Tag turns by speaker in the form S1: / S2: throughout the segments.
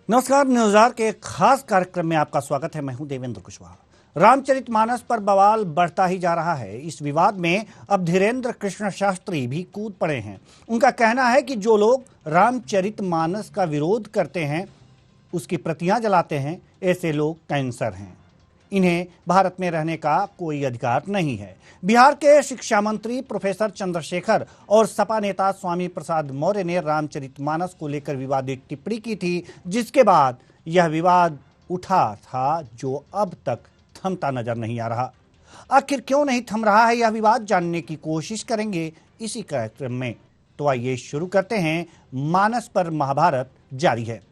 S1: नमस्कार। न्यूज़ार के एक खास कार्यक्रम में आपका स्वागत है। मैं हूं देवेंद्र कुशवाहा। रामचरितमानस पर बवाल बढ़ता ही जा रहा है। इस विवाद में अब धीरेन्द्र कृष्ण शास्त्री भी कूद पड़े हैं। उनका कहना है कि जो लोग रामचरितमानस का विरोध करते हैं, उसकी प्रतियां जलाते हैं, ऐसे लोग कैंसर हैं। इन्हें भारत में रहने का कोई अधिकार नहीं है। बिहार के शिक्षा मंत्री प्रोफेसर चंद्रशेखर और सपा नेता स्वामी प्रसाद मौर्य ने रामचरितमानस को लेकर विवादित टिप्पणी की थी, जिसके बाद यह विवाद उठा था, जो अब तक थमता नजर नहीं आ रहा। आखिर क्यों नहीं थम रहा है यह विवाद, जानने की कोशिश करेंगे इसी कार्यक्रम में। तो आइए शुरू करते हैं। मानस पर महाभारत जारी है।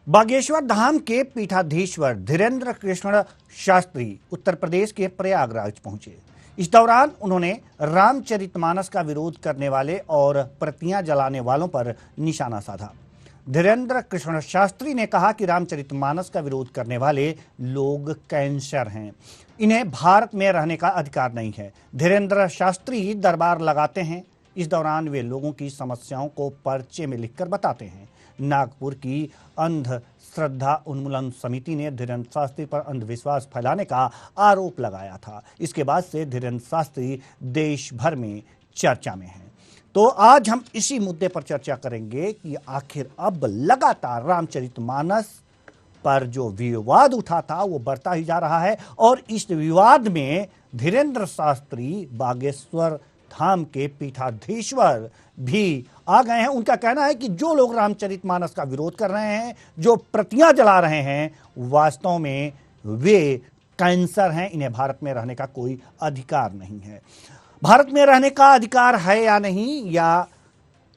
S1: बागेश्वर धाम के पीठाधीश्वर धीरेन्द्र कृष्ण शास्त्री उत्तर प्रदेश के प्रयागराज पहुंचे। इस दौरान उन्होंने रामचरितमानस का विरोध करने वाले और प्रतियां जलाने वालों पर निशाना साधा। धीरेन्द्र कृष्ण शास्त्री ने कहा कि रामचरितमानस का विरोध करने वाले लोग कैंसर हैं। इन्हें भारत में रहने का अधिकार नहीं है। धीरेन्द्र शास्त्री दरबार लगाते हैं। इस दौरान वे लोगों की समस्याओं को पर्चे में लिखकर बताते हैं। नागपुर की अंध श्रद्धा उन्मूलन समिति ने धीरेन्द्र शास्त्री पर अंधविश्वास फैलाने का आरोप लगाया था। इसके बाद से धीरेन्द्र शास्त्री देश भर में चर्चा में हैं। तो आज हम इसी मुद्दे पर चर्चा करेंगे कि आखिर अब लगातार रामचरितमानस पर जो विवाद उठा था वो बढ़ता ही जा रहा है, और इस विवाद में धीरेन्द्र शास्त्री बागेश्वर धाम के पीठाधीश्वर भी आ गए हैं। उनका कहना है कि जो लोग रामचरितमानस का विरोध कर रहे हैं, जो प्रतियां जला रहे हैं, वास्तव में वे कैंसर हैं। इन्हें भारत में रहने का कोई अधिकार नहीं है। भारत में रहने का अधिकार है या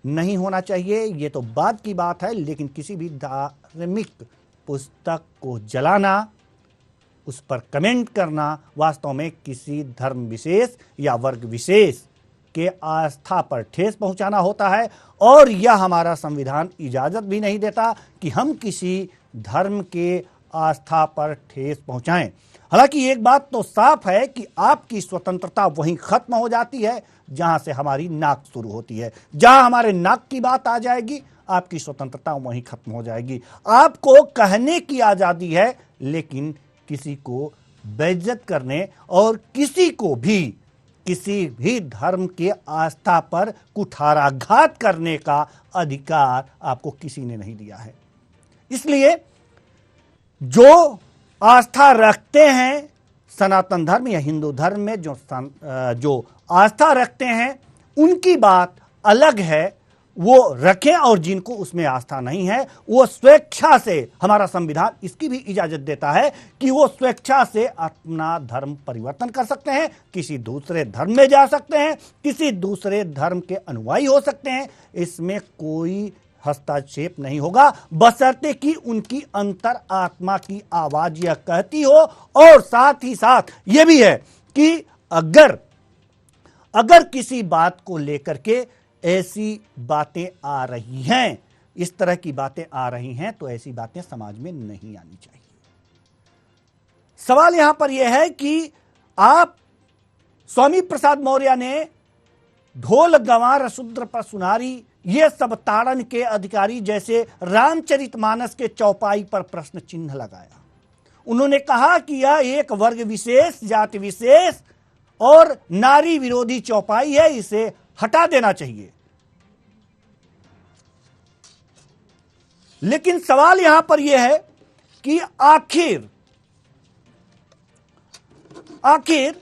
S1: नहीं होना चाहिए, ये तो बाद की बात है, लेकिन किसी भी धार्मिक पुस्तक को जलाना, उस पर कमेंट करना वास्तव में किसी धर्म विशेष या वर्ग विशेष के आस्था पर ठेस पहुंचाना होता है, और यह हमारा संविधान इजाजत भी नहीं देता कि हम किसी धर्म के आस्था पर ठेस पहुंचाएं। हालांकि एक बात तो साफ है कि आपकी स्वतंत्रता वहीं खत्म हो जाती है जहां से हमारी नाक शुरू होती है। जहां हमारे नाक की बात आ जाएगी, आपकी स्वतंत्रता वहीं खत्म हो जाएगी। आपको कहने की आजादी है, लेकिन किसी को बेइज्जत करने और किसी भी धर्म के आस्था पर कुठाराघात करने का अधिकार आपको किसी ने नहीं दिया है। इसलिए जो आस्था रखते हैं सनातन धर्म या हिंदू धर्म में, जो आस्था रखते हैं, उनकी बात अलग है, वो रखें, और जिनको उसमें आस्था नहीं है वो स्वेच्छा से, हमारा संविधान इसकी भी इजाजत देता है कि वो स्वेच्छा से अपना धर्म परिवर्तन कर सकते हैं, किसी दूसरे धर्म में जा सकते हैं, किसी दूसरे धर्म के अनुयायी हो सकते हैं। इसमें कोई हस्तक्षेप नहीं होगा, बशर्ते कि उनकी अंतर आत्मा की आवाज यह कहती हो। और साथ ही साथ ये भी है कि अगर किसी बात को लेकर के ऐसी बातें आ रही हैं, इस तरह की बातें आ रही हैं, तो ऐसी बातें समाज में नहीं आनी चाहिए। सवाल यहां पर यह है कि आप स्वामी प्रसाद मौर्य ने ढोल गंवार शूद्र पर सुनारी, ये सब ताड़न के अधिकारी जैसे रामचरितमानस के चौपाई पर प्रश्न चिन्ह लगाया। उन्होंने कहा कि यह एक वर्ग विशेष, जाति विशेष और नारी विरोधी चौपाई है, इसे हटा देना चाहिए। लेकिन सवाल यहां पर यह है कि आखिर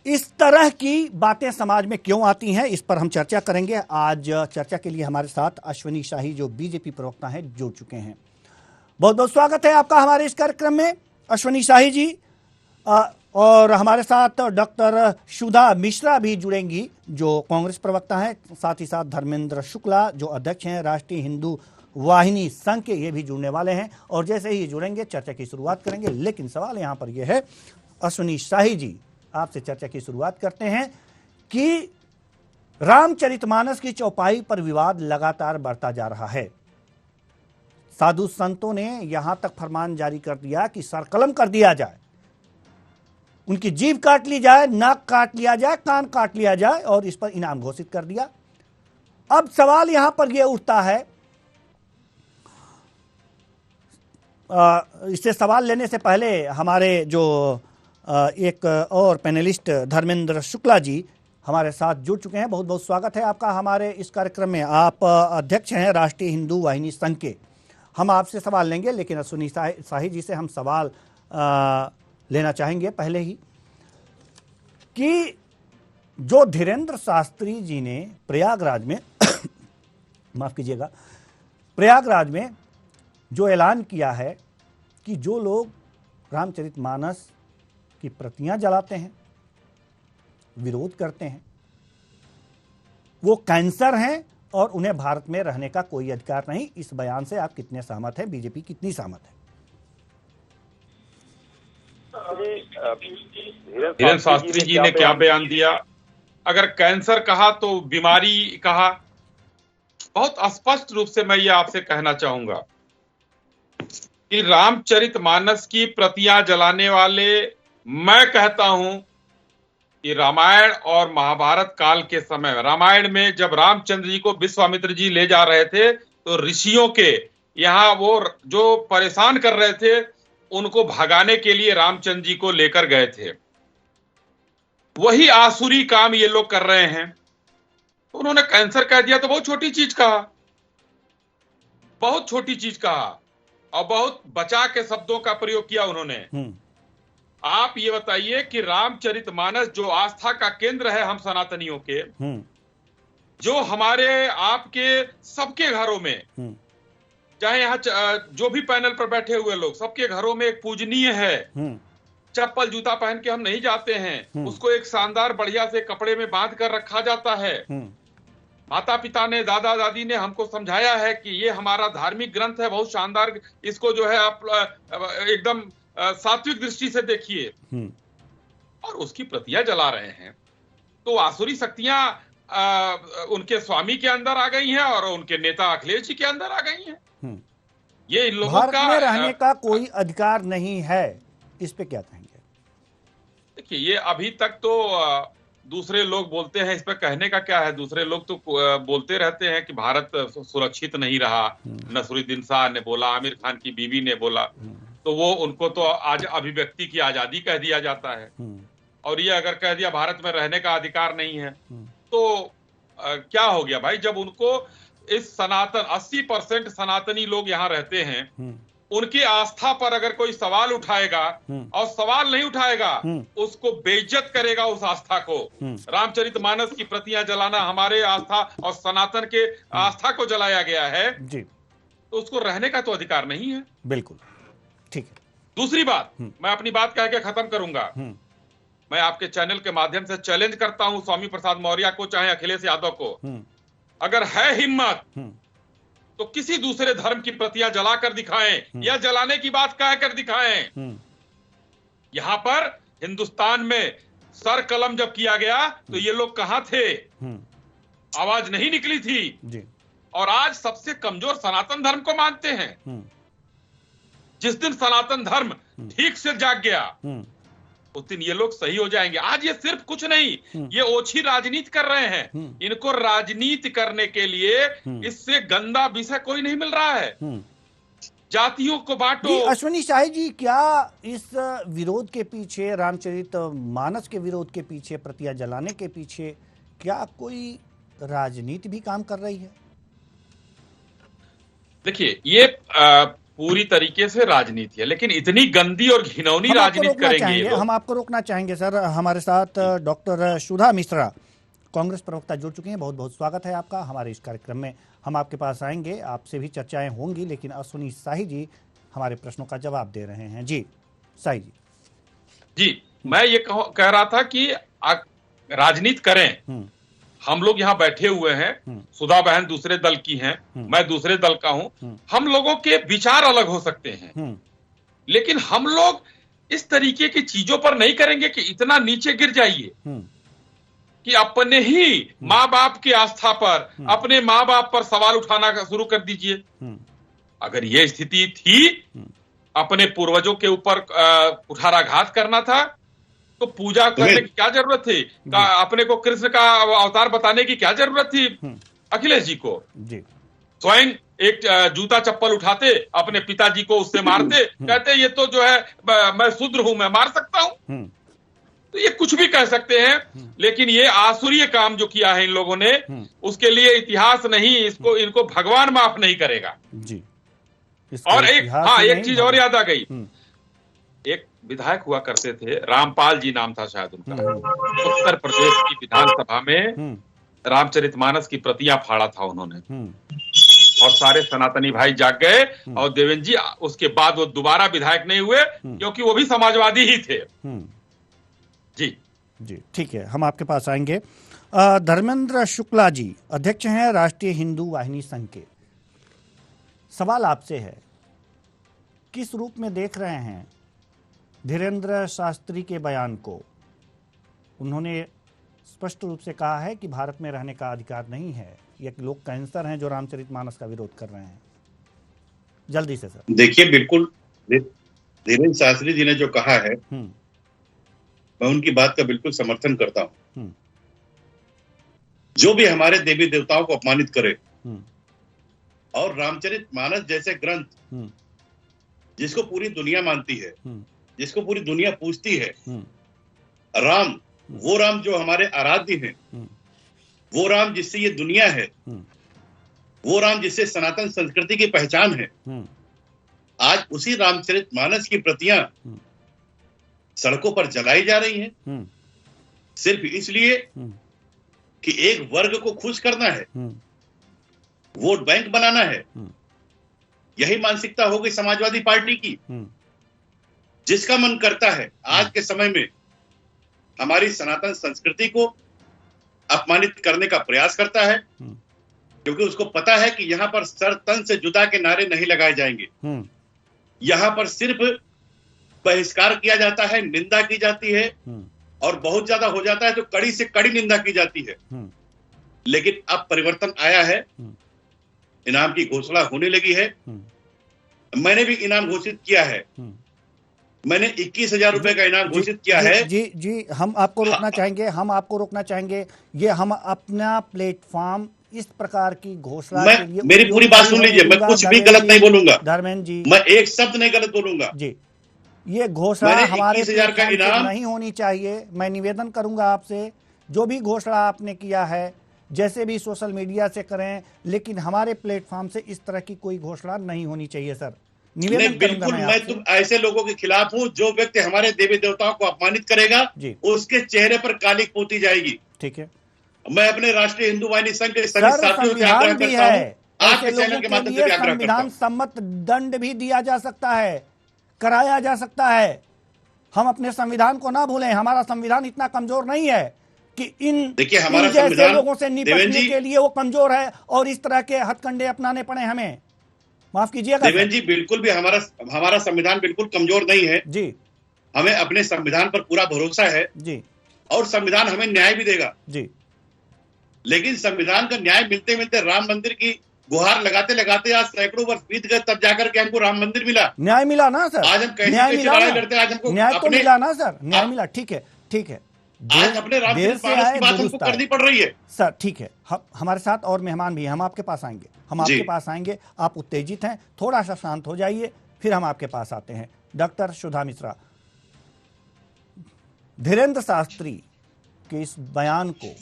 S1: इस तरह की बातें समाज में क्यों आती हैं, इस पर हम चर्चा करेंगे। आज चर्चा के लिए हमारे साथ अश्विनी शाही, जो बीजेपी प्रवक्ता हैं, जुड़ चुके हैं। बहुत बहुत स्वागत है आपका हमारे इस कार्यक्रम में अश्विनी शाही जी। और हमारे साथ डॉक्टर सुधा मिश्रा भी जुड़ेंगी, जो कांग्रेस प्रवक्ता हैं। साथ ही साथ धर्मेंद्र शुक्ला, जो अध्यक्ष हैं राष्ट्रीय हिंदू वाहिनी संघ के, ये भी जुड़ने वाले हैं। और जैसे ही जुड़ेंगे चर्चा की शुरुआत करेंगे। लेकिन सवाल यहां पर यह है, अश्विनी शाही जी, आपसे चर्चा की शुरुआत करते हैं कि रामचरितमानस की चौपाई पर विवाद लगातार बढ़ता जा रहा है। साधु संतों ने यहां तक फरमान जारी कर दिया कि सरकलम कर दिया जाए, उनकी जीभ काट ली जाए, नाक काट लिया जाए, कान काट लिया जाए और इस पर इनाम घोषित कर दिया। अब सवाल यहां पर यह उठता है, इससे सवाल लेने से पहले हमारे जो एक और पैनलिस्ट धर्मेंद्र शुक्ला जी हमारे साथ जुड़ चुके हैं। बहुत बहुत स्वागत है आपका हमारे इस कार्यक्रम में। आप अध्यक्ष हैं राष्ट्रीय हिंदू वाहिनी संघ के। हम आपसे सवाल लेंगे, लेकिन अश्विनी शाही जी से हम सवाल लेना चाहेंगे पहले ही कि जो धीरेन्द्र शास्त्री जी ने प्रयागराज में माफ कीजिएगा, प्रयागराज में जो ऐलान किया है कि जो लोग रामचरितमानस की प्रतियां जलाते हैं, विरोध करते हैं, वो कैंसर हैं और उन्हें भारत में रहने का कोई अधिकार नहीं। इस बयान से आप कितने सहमत हैं? बीजेपी कितनी सहमत है?
S2: धीरेन्द्र शास्त्री जी ने क्या बयान दिया? अगर कैंसर कहा तो बीमारी कहा। बहुत स्पष्ट रूप से मैं ये आपसे कहना चाहूंगा कि रामचरितमानस की प्रतियां जलाने वाले, मैं कहता हूं कि रामायण और महाभारत काल के समय, रामायण में जब रामचंद्र जी को विश्वामित्र जी ले जा रहे थे तो ऋषियों के यहाँ वो जो परेशान कर रहे थे उनको भगाने के लिए रामचंद्र जी को लेकर गए थे। वही आसुरी काम ये लोग कर रहे हैं। तो उन्होंने कैंसर कह दिया तो बहुत छोटी चीज कहा, बहुत छोटी चीज कहा और बहुत बचा के शब्दों का प्रयोग किया उन्होंने। आप ये बताइए कि रामचरितमानस जो आस्था का केंद्र है हम सनातनियों के, जो हमारे आपके सबके घरों में, चाहे यहाँ जो भी पैनल पर बैठे हुए लोग, सबके घरों में एक पूजनीय है। चप्पल जूता पहन के हम नहीं जाते हैं, उसको एक शानदार बढ़िया से कपड़े में बांध कर रखा जाता है। माता पिता ने, दादा दादी ने हमको समझाया है कि ये हमारा धार्मिक ग्रंथ है, बहुत शानदार, इसको जो है आप एकदम सात्विक दृष्टि से देखिए। और उसकी प्रतियां जला रहे हैं तो आसुरी शक्तियां उनके स्वामी के अंदर आ गई हैं और उनके नेता अखिलेश जी के अंदर आ गई हैं। ये इन लोगों का
S1: में रहने का कोई अधिकार नहीं है, इस पे क्या कहेंगे?
S2: देखिए, ये अभी तक तो दूसरे लोग बोलते हैं, इस पे कहने का क्या है? दूसरे लोग तो बोलते रहते हैं कि भारत सुरक्षित नहीं रहा। नसरुद्दीन शाह ने बोला, आमिर खान की बीवी ने बोला, तो वो उनको तो आज अभिव्यक्ति की आजादी कह दिया जाता है। और ये अगर कह दिया भारत में रहने का अधिकार नहीं है तो क्या हो गया भाई? जब उनको इस सनातन 80% सनातनी लोग यहाँ रहते हैं, उनकी आस्था पर अगर कोई सवाल उठाएगा और सवाल नहीं उठाएगा उसको बेइज्जत करेगा, उस आस्था को। रामचरितमानस की प्रतियां जलाना हमारे आस्था और सनातन के आस्था को जलाया गया है जी, तो उसको रहने का तो अधिकार नहीं है।
S1: बिल्कुल ठीक है।
S2: दूसरी बात, मैं अपनी बात कह के खत्म करूंगा। मैं आपके चैनल के माध्यम से चैलेंज करता हूं स्वामी प्रसाद मौर्य को, चाहे अखिलेश यादव को, अगर है हिम्मत तो किसी दूसरे धर्म की प्रतियां जलाकर दिखाएं या जलाने की बात कहकर दिखाएं। यहां पर हिंदुस्तान में सर कलम जब किया गया तो ये लोग कहां थे? आवाज नहीं निकली थी जी। और आज सबसे कमजोर सनातन धर्म को मानते हैं। जिस दिन सनातन धर्म ठीक से जाग गया उस दिन ये लोग सही हो जाएंगे। आज ये सिर्फ कुछ नहीं, ये ओछी राजनीति कर रहे हैं। इनको राजनीति करने के लिए इससे गंदा विषय कोई नहीं मिल रहा है। जातियों को बांटो।
S1: अश्विनी शाही जी, क्या इस विरोध के पीछे, रामचरितमानस के विरोध के पीछे, प्रतियां जलाने के पीछे, क्या कोई राजनीति भी काम कर रही है?
S2: देखिए, ये पूरी तरीके से राजनीति है, लेकिन इतनी गंदी और घिनौनी राजनीति करेंगे।
S1: हम आपको रोकना चाहेंगे सर। हमारे साथ डॉक्टर सुधा मिश्रा, कांग्रेस प्रवक्ता, जुड़ चुके हैं। बहुत बहुत स्वागत है आपका हमारे इस कार्यक्रम में। हम आपके पास आएंगे, आपसे भी चर्चाएं होंगी, लेकिन अश्विनी शाही जी हमारे प्रश्नों का जवाब दे रहे हैं। जी शाही
S2: जी, मैं ये कह रहा था कि राजनीति करें। हम लोग यहाँ बैठे हुए हैं, सुधा बहन दूसरे दल की हैं, मैं दूसरे दल का हूं। हम लोगों के विचार अलग हो सकते हैं, लेकिन हम लोग इस तरीके की चीजों पर नहीं करेंगे कि इतना नीचे गिर जाइए। कि अपने ही माँ बाप की आस्था पर, अपने माँ बाप पर सवाल उठाना शुरू कर दीजिए। अगर ये स्थिति थी, अपने पूर्वजों के ऊपर कुठाराघात करना था, तो पूजा करने की क्या जरूरत थी? अपने को कृष्ण का अवतार बताने की क्या जरूरत थी अखिलेश जी को? स्वयं एक जूता चप्पल उठाते, अपने पिताजी को उससे मारते, कहते ये तो जो है मैं शूद्र हूं, मैं मार सकता हूं। तो ये कुछ भी कह सकते हैं, लेकिन ये आसुरीय काम जो किया है इन लोगों ने, उसके लिए इतिहास नहीं, इनको भगवान माफ नहीं करेगा जी। और एक चीज और याद आ गई। एक विधायक हुआ करते थे, रामपाल जी नाम था शायद उनका, उत्तर प्रदेश की विधानसभा में रामचरितमानस की प्रतियां फाड़ा था उन्होंने, और सारे सनातनी भाई जाग गए, और देवेंद्र जी उसके बाद वो दोबारा विधायक नहीं हुए, क्योंकि वो भी समाजवादी ही थे। जी
S1: जी, ठीक है, हम आपके पास आएंगे। धर्मेंद्र शुक्ला जी अध्यक्ष हैं राष्ट्रीय हिंदू वाहिनी संघ के। सवाल आपसे है, किस रूप में देख रहे हैं धीरेन्द्र शास्त्री के बयान को? उन्होंने स्पष्ट रूप से कहा है कि भारत में रहने का अधिकार नहीं है, ये लोग कैंसर हैं जो रामचरितमानस का विरोध कर रहे हैं। जल्दी से सर।
S3: देखिए, बिल्कुल धीरेन्द्र शास्त्री जी ने जो कहा है, मैं उनकी बात का बिल्कुल समर्थन करता हूं। जो भी हमारे देवी देवताओं को अपमानित करे और रामचरितमानस जैसे ग्रंथ जिसको पूरी दुनिया मानती है, जिसको पूरी दुनिया पूजती है, राम, वो राम जो हमारे आराध्य हैं, वो राम जिससे ये दुनिया है, वो राम जिससे सनातन संस्कृति की पहचान है, आज उसी रामचरितमानस की प्रतियां सड़कों पर जलाई जा रही हैं, सिर्फ इसलिए कि एक वर्ग को खुश करना है, वोट बैंक बनाना है। यही मानसिकता हो गई समाजवादी पार्टी की। जिसका मन करता है आज के समय में हमारी सनातन संस्कृति को अपमानित करने का प्रयास करता है, क्योंकि उसको पता है कि यहां पर सर तन से जुदा के नारे नहीं लगाए जाएंगे। यहां पर सिर्फ बहिष्कार किया जाता है, निंदा की जाती है, और बहुत ज्यादा हो जाता है तो कड़ी से कड़ी निंदा की जाती है। लेकिन अब परिवर्तन आया है, इनाम की घोषणा होने लगी है। मैंने भी इनाम घोषित किया है, मैंने 21,000 रुपए का इनाम घोषित किया है।
S1: जी, हम आपको रोकना चाहेंगे। ये हम अपना प्लेटफॉर्म इस प्रकार की घोषणा के लिए,
S3: मेरी पूरी बात सुन लीजिए, मैं कुछ भी गलत नहीं बोलूंगा
S1: धर्मेंद्र जी,
S3: मैं एक शब्द नहीं गलत बोलूंगा
S1: जी। ये घोषणा हमारे 21,000 का इनाम नहीं होनी चाहिए। मैं निवेदन करूंगा आपसे, जो भी घोषणा आपने किया है, जैसे भी सोशल मीडिया से करें, लेकिन हमारे प्लेटफॉर्म से इस तरह की कोई घोषणा नहीं होनी चाहिए सर। निवेदन
S3: बिल्कुल, मैं तुम ऐसे लोगों के खिलाफ हूं, जो व्यक्ति हमारे देवी देवताओं को अपमानित करेगा उसके चेहरे पर कालिक पोती जाएगी।
S1: ठीक है,
S3: मैं अपने राष्ट्रीय हिंदू वाहिनी संघ के सभी साथियों से आग्रह करता हूं, आज के चैनल के माध्यम से आग्रह करता हूं,
S1: संविधान सम्मत दंड भी दिया जा सकता है, कराया जा सकता है। हम अपने संविधान को ना भूलें। हमारा संविधान इतना कमजोर नहीं है कि इन जैसे लोगों से निपटने के लिए वो कमजोर है और इस तरह के हथकंडे अपनाने पड़े हमें। माफ कीजिएगा
S3: देवेंद्र जी, बिल्कुल भी हमारा संविधान बिल्कुल कमजोर नहीं है
S1: जी।
S3: हमें अपने संविधान पर पूरा भरोसा है
S1: जी,
S3: और संविधान हमें न्याय भी देगा
S1: जी।
S3: लेकिन संविधान का न्याय मिलते मिलते राम मंदिर की गुहार लगाते लगाते आज सैकड़ों वर्ष बीत गए, तब जाकर के हमको राम मंदिर मिला।
S1: न्याय मिला ना सर?
S3: आज हम कैसी लड़ाई लड़ते, आज हमको
S1: न्याय तो मिला ना सर? न्याय मिला, ठीक है, ठीक है।
S3: आज अपने रामचरितमानस की बात हमको करनी पड़ रही है
S1: सर। ठीक है, हमारे साथ और मेहमान भी हैं, हम आपके पास आएंगे, आपके पास आएंगे। आप उत्तेजित हैं, थोड़ा सा शांत हो जाइए, फिर हम आपके पास आते हैं। डॉक्टर सुधा मिश्रा, धीरेन्द्र शास्त्री के इस बयान को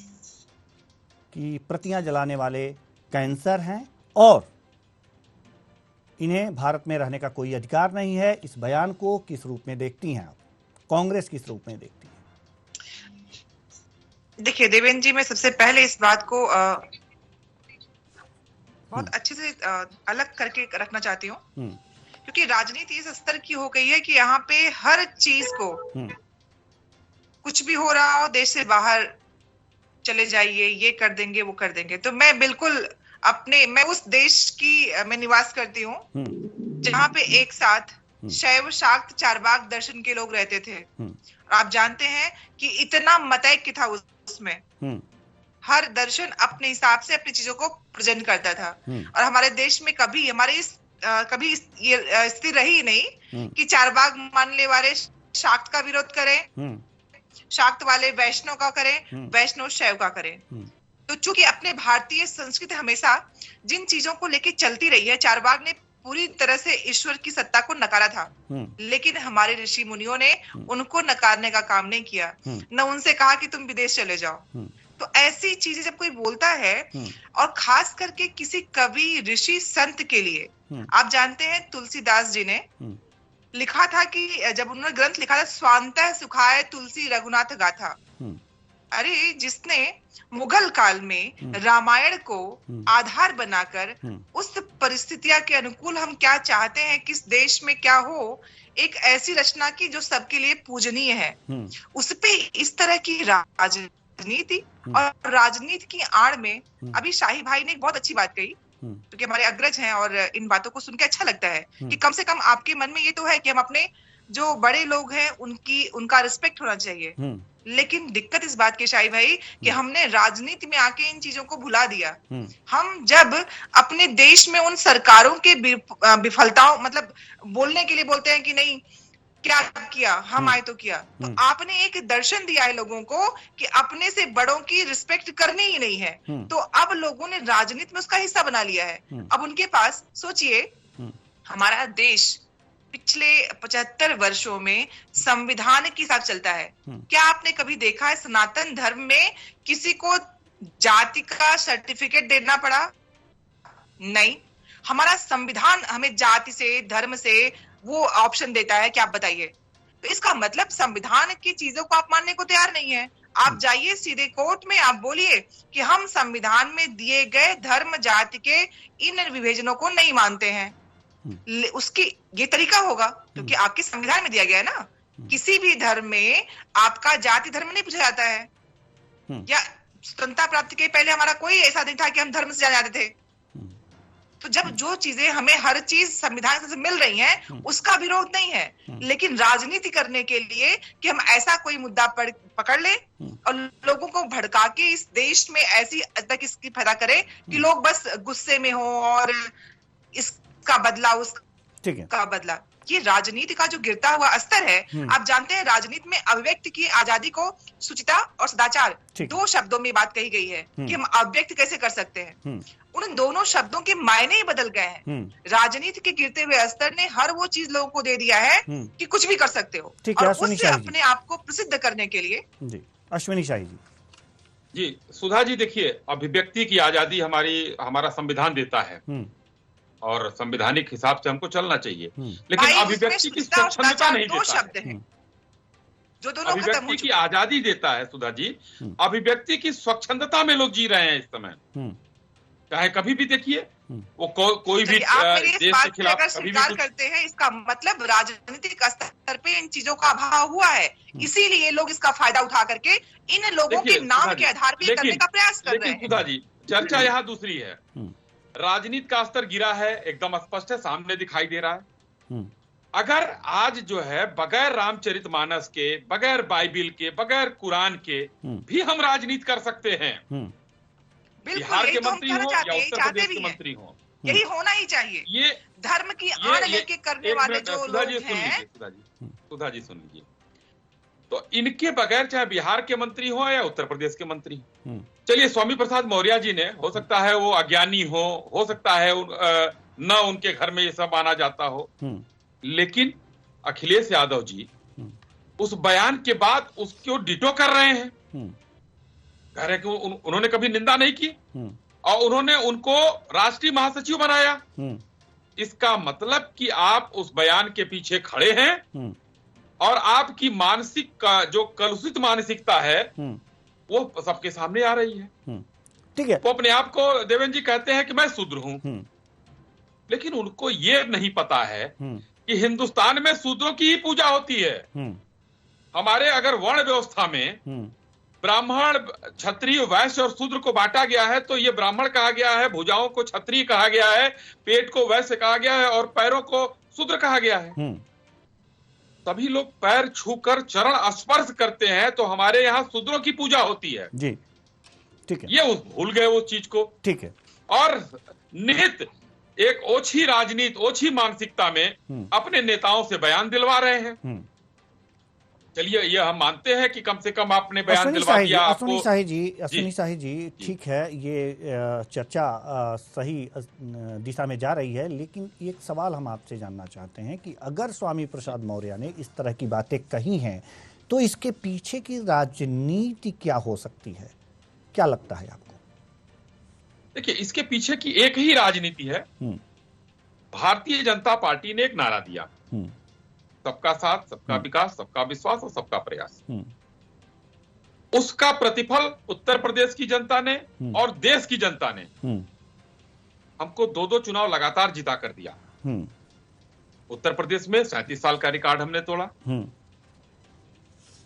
S1: कि प्रतियां जलाने वाले कैंसर हैं और इन्हें भारत में रहने का कोई अधिकार नहीं है, इस बयान को किस रूप में देखती हैं आप? कांग्रेस किस रूप में देखती है?
S4: देखिए देवेंद्र जी, मैं सबसे पहले इस बात को बहुत अच्छे से अलग करके रखना चाहती हूँ, क्योंकि राजनीति इस स्तर की हो गई है कि यहाँ पे हर चीज को कुछ भी हो रहा हो, देश से बाहर चले जाइए, ये कर देंगे, वो कर देंगे। तो मैं बिल्कुल मैं उस देश की मैं निवास करती हूँ जहाँ पे एक साथ शैव शाक्त चारवाक दर्शन के लोग रहते थे। आप जानते हैं कि इतना मतैक्य था उस उसमें हर दर्शन अपने हिसाब से अपनी चीजों को प्रेजेंट करता था। और हमारे देश में कभी कभी ये स्थिति रही नहीं कि चारबाग मानने वाले शाक्त का विरोध करें, शाक्त वाले वैष्णव का करें, वैष्णव शैव का करें। तो चूंकि अपने भारतीय संस्कृति हमेशा जिन चीजों को लेके चलती रही है, चारबाग ने पूरी तरह से ईश्वर की सत्ता को नकारा था, लेकिन हमारे ऋषि मुनियों ने उनको नकारने का काम नहीं किया, न उनसे कहा कि तुम विदेश चले जाओ। तो ऐसी चीजें जब कोई बोलता है, और खास करके किसी कवि ऋषि संत के लिए, आप जानते हैं तुलसीदास जी ने लिखा था कि जब उन्होंने ग्रंथ लिखा था, स्वांतः सुखाय तुलसी रघुनाथ गाथा। अरे जिसने मुगल काल में रामायण को आधार बनाकर उस परिस्थितियां के अनुकूल हम क्या चाहते हैं, किस देश में क्या हो, एक ऐसी रचना की जो सबके लिए पूजनीय है, उस पे इस तरह की राजनीति और राजनीति की आड़ में अभी शाही भाई ने एक बहुत अच्छी बात कही, क्योंकि हमारे अग्रज हैं और इन बातों को सुन के अच्छा लगता है कि कम से कम आपके मन में ये तो है कि हम अपने जो बड़े लोग हैं उनका रिस्पेक्ट होना चाहिए। लेकिन दिक्कत इस बात की शाही भाई कि हमने राजनीति में आके इन चीजों को भुला दिया। हम जब अपने देश में उन सरकारों के विफलताओं मतलब बोलने के लिए बोलते हैं कि नहीं क्या किया, हम आए तो किया, तो आपने एक दर्शन दिया है लोगों को कि अपने से बड़ों की रिस्पेक्ट करनी ही नहीं है। तो अब लोगों ने राजनीति में उसका हिस्सा बना लिया है। अब उनके पास सोचिए, हमारा देश पिछले 75 वर्षों में संविधान के साथ चलता है। क्या आपने कभी देखा है सनातन धर्म में किसी को जाति का सर्टिफिकेट देना पड़ा? नहीं, हमारा संविधान हमें जाति से, धर्म से वो ऑप्शन देता है कि आप बताइए। तो इसका मतलब संविधान की चीजों को आप मानने को तैयार नहीं है। आप जाइए सीधे कोर्ट में, आप बोलिए कि हम संविधान में दिए गए धर्म जाति के इन विभाजनों को नहीं मानते हैं। उसकी ये तरीका होगा क्योंकि आपके संविधान में दिया गया है ना, किसी भी धर्म में आपका जाति धर्म नहीं पूछा जाता है। या स्वतंत्रता प्राप्ति के पहले हमारा कोई ऐसा नहीं था कि हम धर्म से जाने जाते थे। तो जब जो चीजें हमें हर चीज संविधान से मिल रही हैं, उसका विरोध नहीं है, लेकिन राजनीति करने के लिए कि हम ऐसा कोई मुद्दा पकड़ ले और लोगों को भड़का के इस देश में ऐसी तक इसकी पैदा करे कि लोग बस गुस्से में हो और इसका बदला उसका बदला। ये राजनीति का जो गिरता हुआ स्तर है। आप जानते हैं राजनीति में अभिव्यक्ति की आजादी को शुचिता और सदाचार दो शब्दों में बात कही गई है कि हम अभिव्यक्त कैसे कर सकते हैं। उन दोनों शब्दों के मायने ही बदल गए हैं। राजनीति के गिरते हुए स्तर ने हर वो चीज लोगों को दे दिया है कि कुछ भी कर सकते हो, और उससे अपने आप को प्रसिद्ध करने के लिए।
S1: जी अश्विनी शाही
S2: जी, सुधा जी, देखिए अभिव्यक्ति की आजादी हमारा संविधान देता है और संवैधानिक हिसाब से हमको चलना चाहिए, लेकिन अभिव्यक्ति की स्वच्छंदता नहीं देता है।
S4: जो दोनों
S2: अभिव्यक्ति की आजादी देता है सुधा जी, अभिव्यक्ति की स्वच्छंदता में लोग जी रहे हैं इस समय। चाहे कभी भी देखिए वो कोई भी देश के खिलाफ कभी भी
S4: करते हैं, इसका मतलब राजनीतिक स्तर पे इन चीजों का अभाव हुआ है, इसीलिए लोग इसका फायदा उठा करके इन लोगों के नाम के आधार पर करने का प्रयास कर रहे हैं।
S2: सुधा जी, चर्चा यहाँ दूसरी है। राजनीति का स्तर गिरा है, एकदम स्पष्ट है, सामने दिखाई दे रहा है। अगर आज जो है बगैर रामचरितमानस के, बगैर बाइबिल के, बगैर कुरान के भी हम राजनीति कर सकते हैं, बिहार के मंत्री हो या उत्तर प्रदेश के मंत्री हो,
S4: यही होना ही चाहिए।
S2: ये
S4: धर्म की आड़ लेके करने वाले जो लोग हैं।
S2: सुधा जी सुन लीजिए, तो इनके बगैर चाहे बिहार के मंत्री हो या उत्तर प्रदेश के मंत्री, चलिए स्वामी प्रसाद मौर्य जी ने, हो सकता है वो अज्ञानी हो सकता है न उनके घर में ये सब आना जाता हो, लेकिन अखिलेश यादव जी उस बयान के बाद उसको डिटो कर रहे हैं। कह रहे कि उन्होंने कभी निंदा नहीं की और उन्होंने उनको राष्ट्रीय महासचिव बनाया। इसका मतलब कि आप उस बयान के पीछे खड़े हैं और आपकी मानसिक जो कलुषित मानसिकता है वो सबके सामने आ रही है।
S1: ठीक है,
S2: वो अपने आप को देवेंद्र जी कहते हैं कि मैं शूद्र हूं, लेकिन उनको ये नहीं पता है कि हिंदुस्तान में शूद्रों की ही पूजा होती है। हमारे अगर वर्ण व्यवस्था में ब्राह्मण, क्षत्रिय, वैश्य और शूद्र को बांटा गया है, तो ये ब्राह्मण कहा गया है, भुजाओं को क्षत्रिय कहा गया है, पेट को वैश्य कहा गया है और पैरों को शूद्र कहा गया है। सभी लोग पैर छूकर चरण स्पर्श करते हैं, तो हमारे यहाँ शूद्रों की पूजा होती है
S1: जी, ठीक है,
S2: ये भूल गए वो चीज को।
S1: ठीक है।
S2: और निहित एक ओछी राजनीति, ओछी मानसिकता में अपने नेताओं से बयान दिलवा रहे हैं। चलिए ये हम मानते हैं कि कम से कम आपने बयान दिलवा दिया।
S1: अश्विनी शाही जी, ठीक है, ये चर्चा सही दिशा में जा रही है, लेकिन एक सवाल हम आपसे जानना चाहते हैं कि अगर स्वामी प्रसाद मौर्य ने इस तरह की बातें कही हैं तो इसके पीछे की राजनीति क्या हो सकती है, क्या लगता है आपको?
S2: देखिए, इसके पीछे की एक ही राजनीति है। भारतीय जनता पार्टी ने एक नारा दिया, सबका साथ, सबका विकास, सबका विश्वास और सबका प्रयास। उसका प्रतिफल उत्तर प्रदेश की जनता ने और देश की जनता ने हमको 2-2 चुनाव लगातार जिता कर दिया। उत्तर प्रदेश में 37 साल का रिकॉर्ड हमने तोड़ा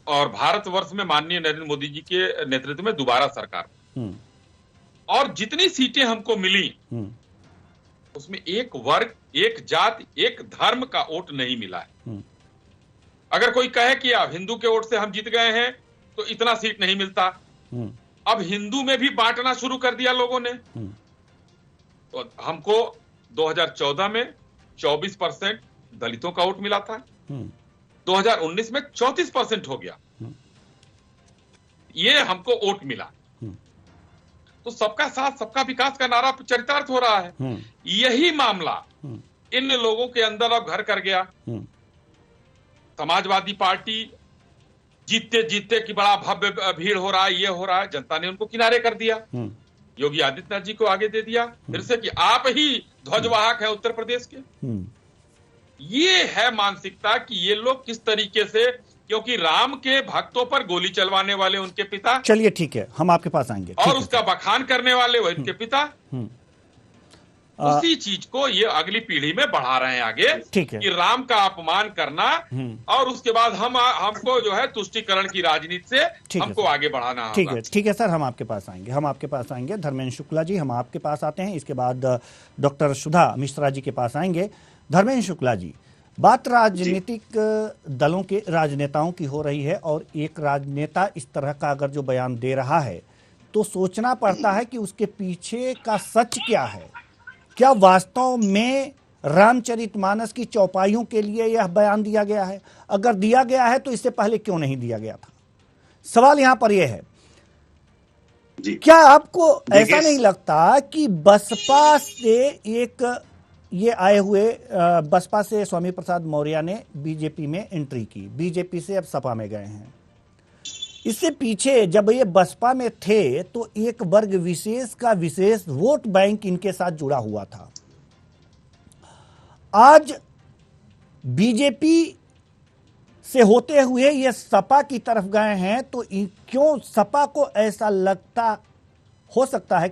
S2: और भारतवर्ष में माननीय नरेंद्र मोदी जी के नेतृत्व में दोबारा सरकार। और जितनी सीटें हमको मिली उसमें एक वर्ग, एक जाति, एक धर्म का वोट नहीं मिला है। अगर कोई कहे कि अब हिंदू के वोट से हम जीत गए हैं तो इतना सीट नहीं मिलता, अब हिंदू में भी बांटना शुरू कर दिया लोगों ने। तो हमको 2014 में 24% दलितों का वोट मिला था, 2019 में 34% हो गया, ये हमको वोट मिला। तो सबका साथ सबका विकास का नारा चरितार्थ हो रहा है। यही मामला इन लोगों के अंदर अब घर कर गया। समाजवादी पार्टी जीतते जीतते कि बड़ा भव्य भीड़ हो रहा है, ये हो रहा है, जनता ने उनको किनारे कर दिया, योगी आदित्यनाथ जी को आगे दे दिया फिर से कि आप ही ध्वजवाहक है उत्तर प्रदेश के। ये है मानसिकता कि ये लोग किस तरीके से, क्योंकि राम के भक्तों पर गोली चलवाने वाले उनके पिता,
S1: चलिए ठीक है, हम आपके पास आएंगे,
S2: और उसका बखान करने वाले वो उनके पिता, उसी चीज को ये अगली पीढ़ी में बढ़ा रहे हैं आगे,
S1: ठीक है,
S2: कि राम का अपमान करना और उसके बाद हमको जो है तुष्टीकरण की राजनीति से हमको आगे बढ़ाना होगा।
S1: ठीक है सर, हम आपके पास आएंगे। धर्मेंद्र शुक्ला जी, हम आपके पास आते हैं, इसके बाद डॉक्टर सुधा मिश्रा जी के पास आएंगे। धर्मेंद्र शुक्ला जी, बात राजनीतिक दलों के राजनेताओं की हो रही है और एक राजनेता इस तरह का अगर जो बयान दे रहा है तो सोचना पड़ता है कि उसके पीछे का सच क्या है। क्या वास्तव में रामचरितमानस की चौपाइयों के लिए यह बयान दिया गया है? अगर दिया गया है तो इससे पहले क्यों नहीं दिया गया था? सवाल यहां पर यह है, क्या आपको ऐसा नहीं लगता कि बसपा से ये आए हुए बसपा से स्वामी प्रसाद मौर्य ने बीजेपी में एंट्री की, बीजेपी से अब सपा में गए हैं, इससे पीछे जब ये बसपा में थे तो एक वर्ग विशेष का विशेष वोट बैंक इनके साथ जुड़ा हुआ था। आज बीजेपी से होते हुए ये सपा की तरफ गए हैं तो क्यों सपा को ऐसा हो सकता है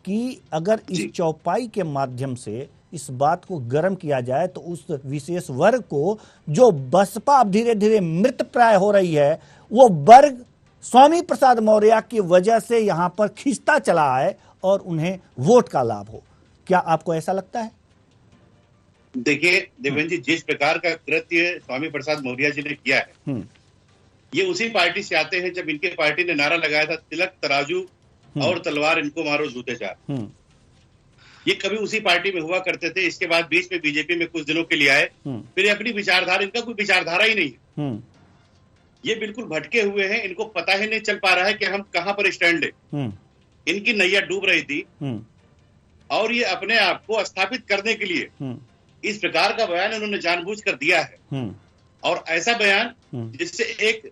S1: कि अगर इस चौपाई के माध्यम से इस बात को गर्म किया जाए तो उस विशेष वर्ग को, जो बसपा अब धीरे धीरे मृत प्राय हो रही है, वो वर्ग स्वामी प्रसाद मौर्य की वजह से यहां पर खिंचता चला है और उन्हें वोट का लाभ हो। क्या आपको ऐसा लगता है?
S3: देखिए देवेंद्र जी, जिस प्रकार का कृत्य स्वामी प्रसाद मौर्य जी ने किया है, ये उसी पार्टी से आते हैं जब इनके पार्टी ने नारा लगाया था, तिलक तराजू और तलवार इनको मारो जूते चार। ये कभी उसी पार्टी में हुआ करते थे। इसके बाद बीच में बीजेपी में कुछ दिनों के लिए आए, फिर अपनी विचारधारा, इनका कोई विचारधारा ही नहीं है। ये बिल्कुल भटके हुए हैं, इनको पता ही नहीं चल पा रहा है कि हम कहां पर स्टैंड है। इनकी नैया डूब रही थी और ये अपने आप को स्थापित करने के लिए इस प्रकार का बयान इन्होंने जानबूझ कर दिया है, और ऐसा बयान जिससे एक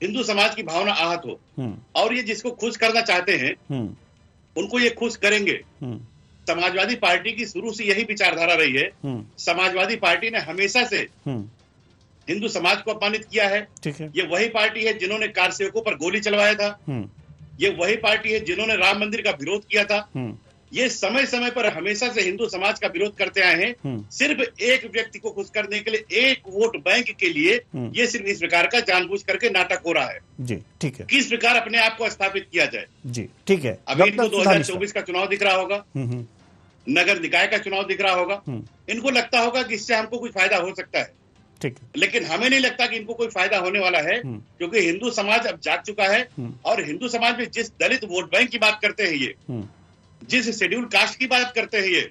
S3: हिंदू समाज की भावना आहत हो, और ये जिसको खुश करना चाहते हैं उनको ये खुश करेंगे। समाजवादी पार्टी की शुरू से यही विचारधारा रही है। समाजवादी पार्टी ने हमेशा से हिंदू समाज को अपमानित किया है। ये वही पार्टी है जिन्होंने कार सेवकों पर गोली चलवाया था। ये वही पार्टी है जिन्होंने राम मंदिर का विरोध किया था। ये समय समय पर हमेशा से हिंदू समाज का विरोध करते आए हैं। सिर्फ एक व्यक्ति को खुश करने के लिए, एक वोट बैंक के लिए ये सिर्फ इस प्रकार का जानबूझ करके नाटक हो रहा है। जी ठीक है, किस प्रकार अपने आप को स्थापित किया जाए।
S1: जी ठीक है,
S3: अभी इनको 2024 का चुनाव दिख रहा होगा, नगर निकाय का चुनाव दिख रहा होगा, इनको लगता होगा कि इससे हमको कुछ फायदा हो सकता है।
S1: ठीक।
S3: लेकिन हमें नहीं लगता कि इनको कोई फायदा होने वाला है, क्योंकि हिंदू समाज अब जाग चुका है और हिंदू समाज में जिस दलित वोट बैंक की बात करते हैं ये, जिस शेड्यूल कास्ट की बात करते हैं ये,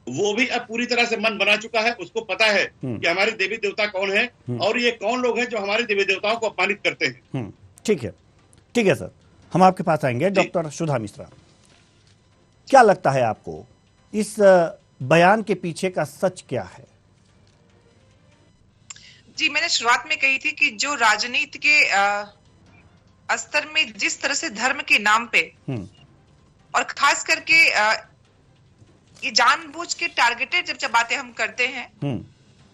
S3: वो भी अब पूरी तरह से मन बना चुका है। उसको पता है कि हमारे देवी देवता कौन है और ये कौन लोग हैं जो हमारे देवी देवताओं को अपमानित करते हैं।
S1: ठीक है, ठीक है सर, हम आपके पास आएंगे। डॉक्टर सुधा मिश्रा, क्या लगता है आपको इस बयान के पीछे का सच क्या है?
S4: जी, मैंने शुरुआत में कही थी कि जो राजनीति के स्तर में जिस तरह से धर्म के नाम पे और खास करके ये जानबूझ के टारगेटेड जब बातें हम करते हैं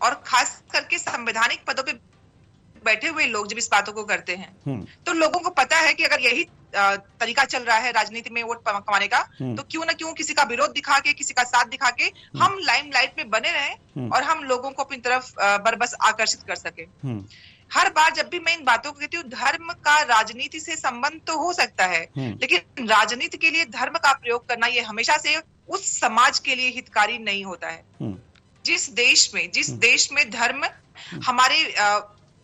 S4: और खास करके संवैधानिक पदों पे बैठे हुए लोग जब इस बातों को करते हैं तो लोगों को पता है कि अगर यही तरीका चल रहा है राजनीति में वोट कमाने का, तो क्यों ना क्यों किसी का विरोध दिखा के, किसी का साथ दिखा के हम लाइमलाइट में बने रहें और हम लोगों को अपनी तरफ बरबस आकर्षित कर सके। हर बार जब भी मैं इन बातों को कहती हूँ, धर्म का राजनीति से संबंध तो हो सकता है, लेकिन राजनीति के लिए धर्म का प्रयोग करना ये हमेशा से उस समाज के लिए हितकारी नहीं होता है। जिस देश में धर्म हमारे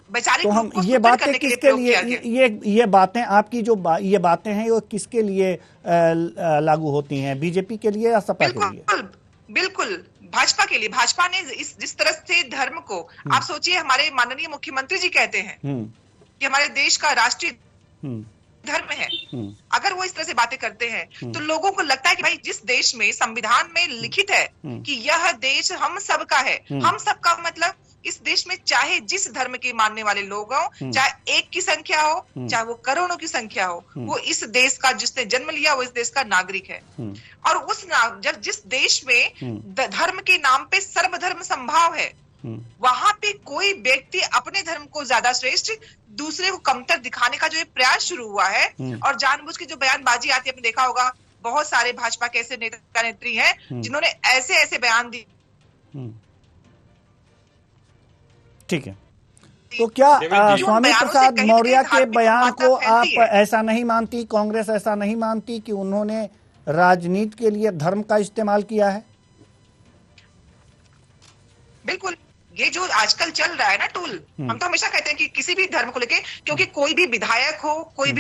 S1: तो हम ये बातें किसके लिए, ये बातें आपकी जो ये बातें हैं वो किसके लिए लागू होती हैं? बीजेपी के लिए या सपा के लिए?
S4: बिल्कुल भाजपा के लिए। भाजपा ने जिस तरह से धर्म को, आप सोचिए, हमारे माननीय मुख्यमंत्री जी कहते हैं कि हमारे देश का राष्ट्रीय धर्म है। अगर वो इस तरह से बातें करते हैं तो लोगों को लगता है कि भाई जिस देश में संविधान में लिखित है कि यह देश हम सबका है, हम सबका मतलब इस देश में चाहे जिस धर्म के मानने वाले लोग हों, चाहे एक की संख्या हो, चाहे वो करोड़ों की संख्या हो, वो इस देश का, जिसने जन्म लिया वो इस देश का नागरिक है। और जब जिस देश में धर्म के नाम पे सर्वधर्म संभाव है, वहां पे कोई व्यक्ति अपने धर्म को ज्यादा श्रेष्ठ, दूसरे को कमतर दिखाने का जो ये प्रयास शुरू हुआ है और जानबूझ के जो बयानबाजी आती है, आपने देखा होगा बहुत सारे भाजपा के ऐसे नेता नेत्री हैं जिन्होंने ऐसे ऐसे बयान दिए।
S1: ठीक है, तो क्या स्वामी प्रसाद मौर्य के बयान को आप ऐसा नहीं मानती, कांग्रेस ऐसा नहीं मानती कि उन्होंने राजनीति के लिए धर्म का इस्तेमाल किया है?
S4: बिल्कुल, ये जो आजकल चल रहा है ना टूल, हम तो हमेशा कहते हैं कि किसी भी धर्म को लेके, क्योंकि कोई भी विधायक हो, कोई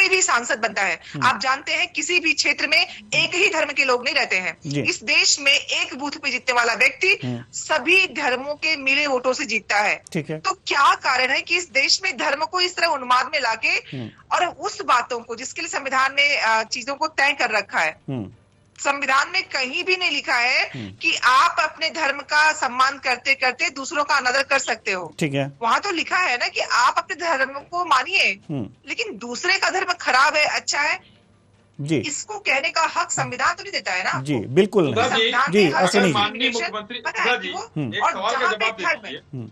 S4: भी सांसद बनता है, आप जानते हैं किसी भी क्षेत्र में एक ही धर्म के लोग नहीं रहते हैं। इस देश में एक बूथ पे जीतने वाला व्यक्ति सभी धर्मों के मिले वोटों से जीतता है। तो क्या कारण है कि इस देश में धर्म को इस तरह उन्माद में लाके और उस बातों को जिसके लिए संविधान ने चीजों को तय कर रखा है, संविधान में कहीं भी नहीं लिखा है कि आप अपने धर्म का सम्मान करते करते दूसरों का अनादर कर सकते हो।
S1: ठीक है,
S4: वहां तो लिखा है ना कि आप अपने धर्म को मानिए, लेकिन दूसरे का धर्म खराब है, अच्छा है, जी, इसको कहने का हक संविधान तो नहीं देता है ना।
S1: जी बिल्कुल जी।
S2: माननीय मुख्यमंत्री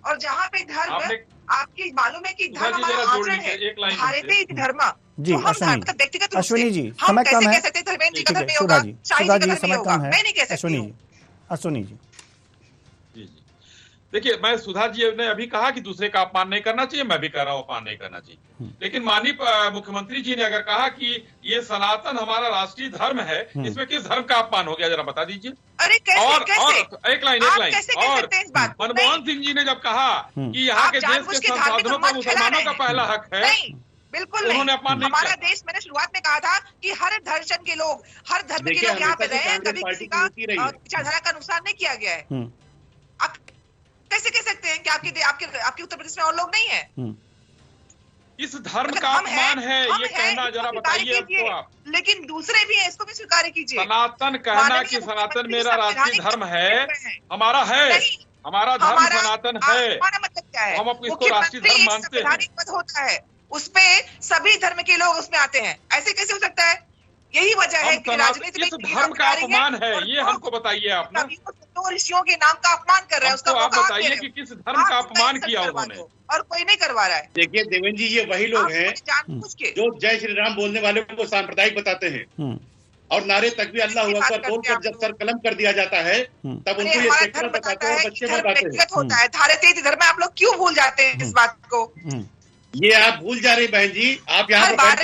S4: और जहाँ पे धर्म आपकी मालूम है कि धर्म हमारा आचरण है, भारतीय धर्म
S1: जी।
S4: व्यक्तिगत
S1: अश्विनी जी समय कम है,
S4: सुधा जी समय कम है,
S1: अश्विनी जी।
S2: देखिए, मैं सुधा जी ने अभी कहा कि दूसरे का अपमान नहीं करना चाहिए, मैं भी कह रहा हूँ अपमान नहीं करना चाहिए, लेकिन माननीय मुख्यमंत्री जी ने अगर कहा कि ये सनातन हमारा राष्ट्रीय धर्म है, इसमें किस धर्म का अपमान हो गया, जरा बता दीजिए।
S4: अरे कैसे,
S2: और एक लाइन
S4: और
S2: मनमोहन सिंह जी ने जब कहा कि यहाँ के देश के संसाधनों पर मुसलमानों का पहला हक है,
S4: बिल्कुल उन्होंने अपमान नहीं किया। हमारा देश, मैंने शुरुआत में कहा था कि हर दर्शन के लोग, हर धर्म के लोग यहाँ पे रहे हैं, कभी किसी का विचारधारा का नुकसान नहीं किया गया है। आप कैसे कह सकते हैं कि आपके उत्तर प्रदेश में और लोग नहीं है?
S2: इस धर्म का अपमान है ये कहना, जरा बताइए आपको आप।
S4: लेकिन दूसरे भी हैं, इसको भी स्वीकार कीजिए।
S2: सनातन कहना कि सनातन मेरा राष्ट्रीय धर्म है, हमारा है, हमारा धर्म सनातन है,
S4: मतलब क्या है?
S2: हम इसको राष्ट्रीय धर्म मानते हैं।
S4: होता है उसपे सभी धर्म के लोग उसमें आते हैं, ऐसे कैसे हो सकता है? यही वजह है कि राजनीति में
S2: धर्म का अपमान है, ये हमको बताइए आप ना।
S4: ऋषियों के नाम का अपमान कर रहे हैं, उसका
S2: आप बताइए कि किस धर्म का अपमान किया उन्होंने,
S4: और कोई नहीं करवा रहा है।
S3: देखिए देवेंद्र जी, ये वही लोग हैं जो जय श्री राम बोलने वाले को सांप्रदायिक बताते हैं और नारे तकबीर अल्लाह अकबर बोलकर जब सर कलम कर दिया जाता है तब उनको ये सेक्टर बताते हैं और बच्चे बताते
S4: होता है। भारतीय धर्म आप लोग क्यों भूल जाते हैं इस बात को?
S3: ये आप भूल जा रही बहन जी, आप यहाँ पर बात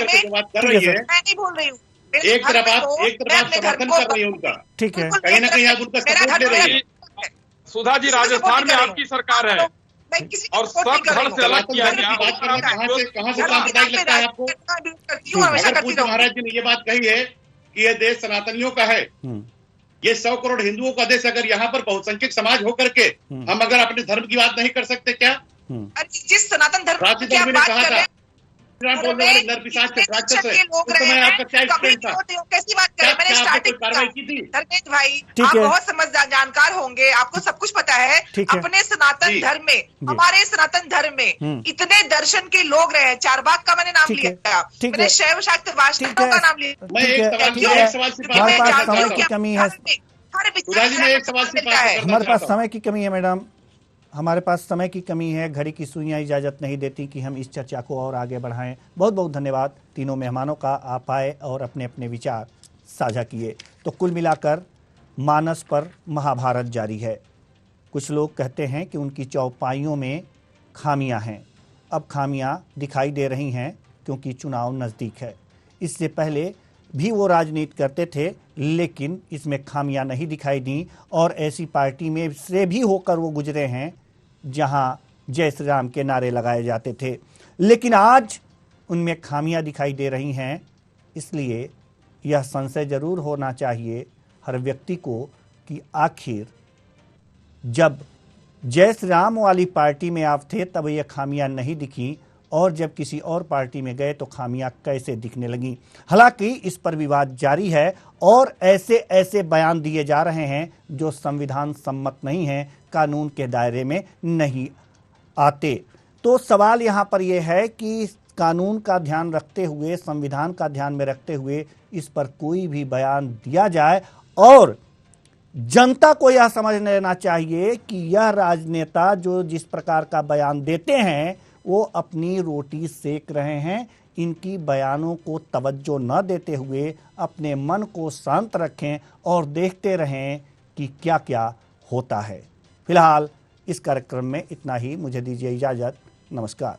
S3: कर रही है।
S4: मैं नहीं भूल रही हूँ,
S3: एक तरफ आप समर्थन कर रही है उनका,
S1: ठीक है,
S3: कहीं ना कहीं आप उनका सपोर्ट ले रही है।
S2: सुधा जी, राजस्थान में आपकी सरकार है और सब धर्म से अलग किया गया।
S3: कहाँ से सांप्रदायिक लगता है आपको? अगर पूज्य महाराज जी ने ये बात कही है कि ये देश सनातनियों का है, ये 100 करोड़ हिंदुओं का देश, अगर यहाँ पर बहुसंख्यक समाज होकर के हम अगर अपने धर्म की बात नहीं कर सकते क्या?
S4: जिस सनातन धर्म की आप बात कर रहे हैं, कैसी बात करें? मैंने स्टार्टिंग धर्मेश भाई, आप बहुत समझदार जानकार होंगे, आपको सब कुछ पता है। अपने सनातन धर्म में, हमारे सनातन धर्म में इतने दर्शन के लोग रहे। चारबाग का मैंने नाम लिया, मैंने शैव शाक्त वास्तविकों का नाम लिया।
S1: हमारे पास समय की कमी है मैडम, हमारे पास समय की कमी है, घड़ी की सुइयां इजाज़त नहीं देती कि हम इस चर्चा को और आगे बढ़ाएं। बहुत बहुत धन्यवाद तीनों मेहमानों का, आप आए और अपने अपने विचार साझा किए। तो कुल मिलाकर मानस पर महाभारत जारी है। कुछ लोग कहते हैं कि उनकी चौपाइयों में खामियां हैं। अब खामियां दिखाई दे रही हैं क्योंकि चुनाव नज़दीक है। इससे पहले भी वो राजनीति करते थे, लेकिन इसमें खामियां नहीं दिखाई दी और ऐसी पार्टी में से भी होकर वो गुजरे हैं जहां जय श्री राम के नारे लगाए जाते थे। लेकिन आज उनमें खामियां दिखाई दे रही हैं। इसलिए यह संशय जरूर होना चाहिए हर व्यक्ति को कि आखिर जब जय श्री राम वाली पार्टी में आप थे तब ये खामियां नहीं दिखी और जब किसी और पार्टी में गए तो खामियां कैसे दिखने लगी। हालांकि इस पर विवाद जारी है और ऐसे ऐसे बयान दिए जा रहे हैं जो संविधान सम्मत नहीं हैं, कानून के दायरे में नहीं आते। तो सवाल यहाँ पर यह है कि कानून का ध्यान रखते हुए, संविधान का ध्यान में रखते हुए इस पर कोई भी बयान दिया जाए और जनता को यह समझ लेना चाहिए कि यह राजनेता जो जिस प्रकार का बयान देते हैं वो अपनी रोटी सेक रहे हैं। इनकी बयानों को तवज्जो न देते हुए अपने मन को शांत रखें और देखते रहें कि क्या क्या होता है। फिलहाल इस कार्यक्रम में इतना ही, मुझे दीजिए इजाज़त, नमस्कार।